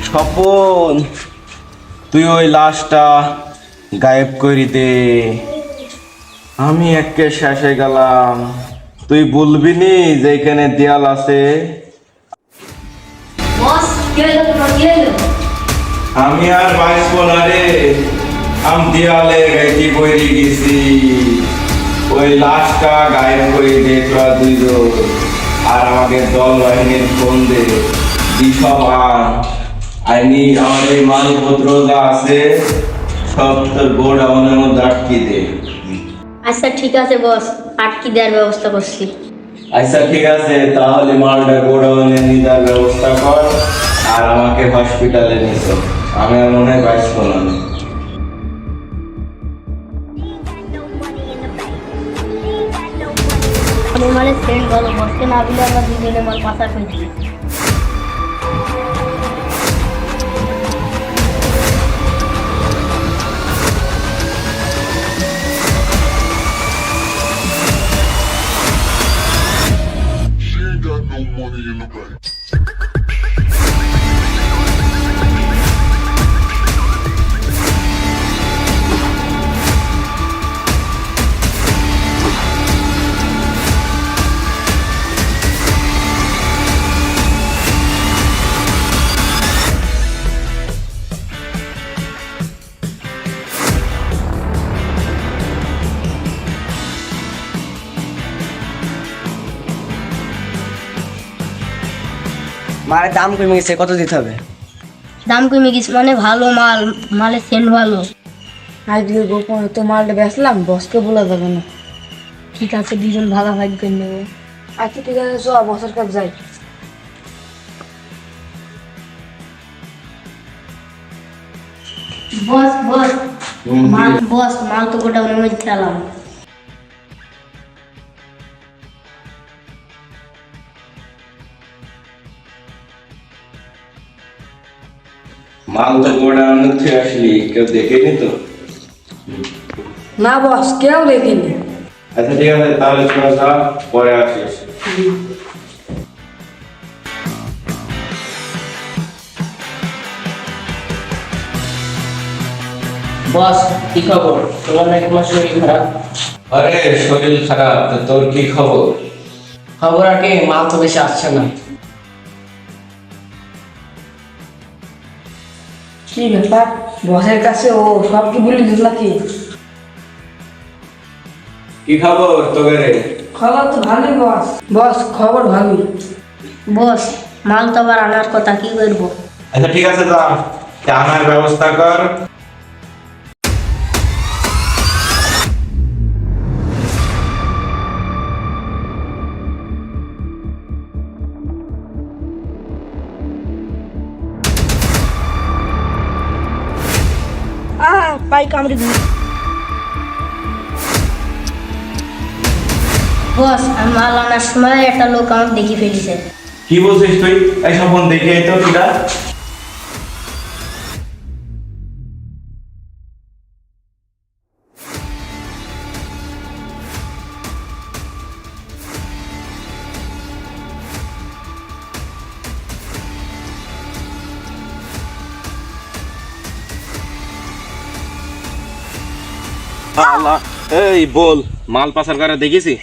স্বপন, তুই ওই লাশটা গায়েব করে দে। আমি একে শেষে গেলাম। তুই বলবি নি যে এখানে দেয়াল আছে। আমি আর বাঁচবো না রে, আমি দেয়ালে গাইতে বইরে গেছি। ওই লাশটা গায়েব করে দে তোরা দুইজন, আর আমাকে দল বাহিনীর ফোন দে। আইনি আমার এই মালপত্র যা আছে সব তোর গোডাউনের মধ্যে আটকে দে। আচ্ছা ঠিক আছে বস, আটকে দেওয়ার ব্যবস্থা করছি। আচ্ছা ঠিক আছে, তাহলে মালটা গোডাউনে নিয়ে যাওয়ার ব্যবস্থা কর, আর আমাকে হসপিটালে নিয়ে চল। আমি আর মনে হয় বাঁচবো না। মানে সেন্ট ভালো, বসকে না দিলে আমরা দুজনে মাল পাচার করছি। মালের দাম কমে গেছে, কত দিতে হবে? দাম কমে গেছে মানে ভালো মাল, মালের সেন্ট ভালো। আজকে গোপন তো মালটা বেচলাম, বসকে বলা যাবে না। ঠিক আছে, দুজন ভাগাভাগি করে নেবো। আচ্ছা ঠিক আছে, চ বসের কাছে যাই। বস বস মাল তো গোডাউনের মধ্যে খেলাম। মাল তো গোডাউনে থেকে আসলি, কেউ দেখেনি তো? না বস, কেউ দেখিনি। আচ্ছা ঠিক আছে, তাহলে তোরা যা, পরে আসিস। বস কি খবর? তোমার নাকি তোমার শরীর খারাপ? আরে শরীর খারাপ, তো তোর কি খবর? খবর আর কি, মাল তো বেশি আসছে না। কি ব্যাপার, বসের কাছে ও সব কি বলে দিল নাকি? কি খবর তোদের? খবর তো ভালোই বস। বস খবর ভালোই। বস মাল তো আবার আনার কথা, কি করবো? আচ্ছা ঠিক আছে, যা আনার ব্যবস্থা কর। পাই কামড়ে দিল। বস আমি মাল আনার সময় একটা লোক আমার দেখে ফেলেছে। কি বলছিস তুই? এই স্বপন, দেখে এই তো কিটা? আল্লাহ, এই বল, মাল পাচার করে দেখেছি?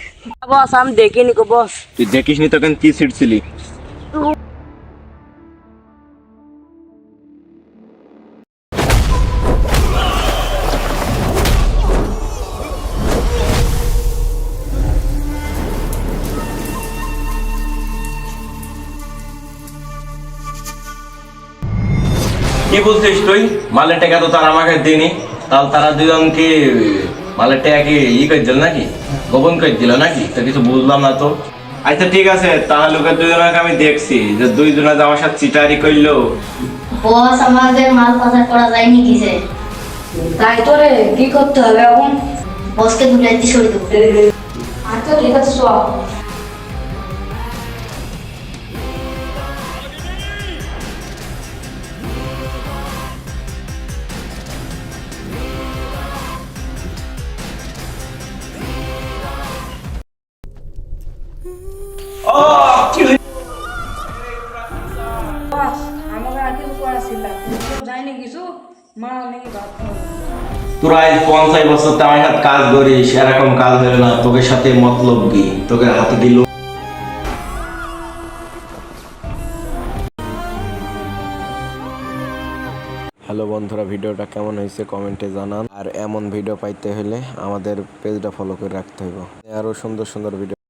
বস আমি দেখিনি গো বস। তুই দেখিসনি তখন কি ছিটছিলি? কি বলছিস তুই? মালের টাকা তো তার আমাকে দিনি, তাহলে তারা দুজনকে মালের টাকা কি করে দিল নাকি, গোপন করে দিল নাকি? তো কিছু বুঝলাম না তো। আচ্ছা ঠিক আছে, তাহলে ওকে দুজনকে আমি দেখছি যে দুইজনে যে আমার সাথে চিটারি করলো। বস আমাদের মাল পাচার করা যায়নি কিসে? তাই তো রে, কি করতে হবে এখন? বসকে দুলাইতে সরে দেবো। আচ্ছা ঠিক আছে, চল। ও কি হয়েছে? বস, আমাকে আর কিছু করার ছিল না। যায়নি কিছু, মাল নাকি ভাবতে হবে। তোরা এই 50 বছর তো আমার সাথে কাজ করিস, এরকম কাজ হলো না। তোকে সাথে মতলব কি? তোকে হাতে দিল। হ্যালো বন্ধুরা, ভিডিওটা কেমন হয়েছে কমেন্টে জানান। আর এমন ভিডিও পাইতে হলে আমাদের পেজটা ফলো করে রাখতে হবে। আরো সুন্দর সুন্দর ভিডিও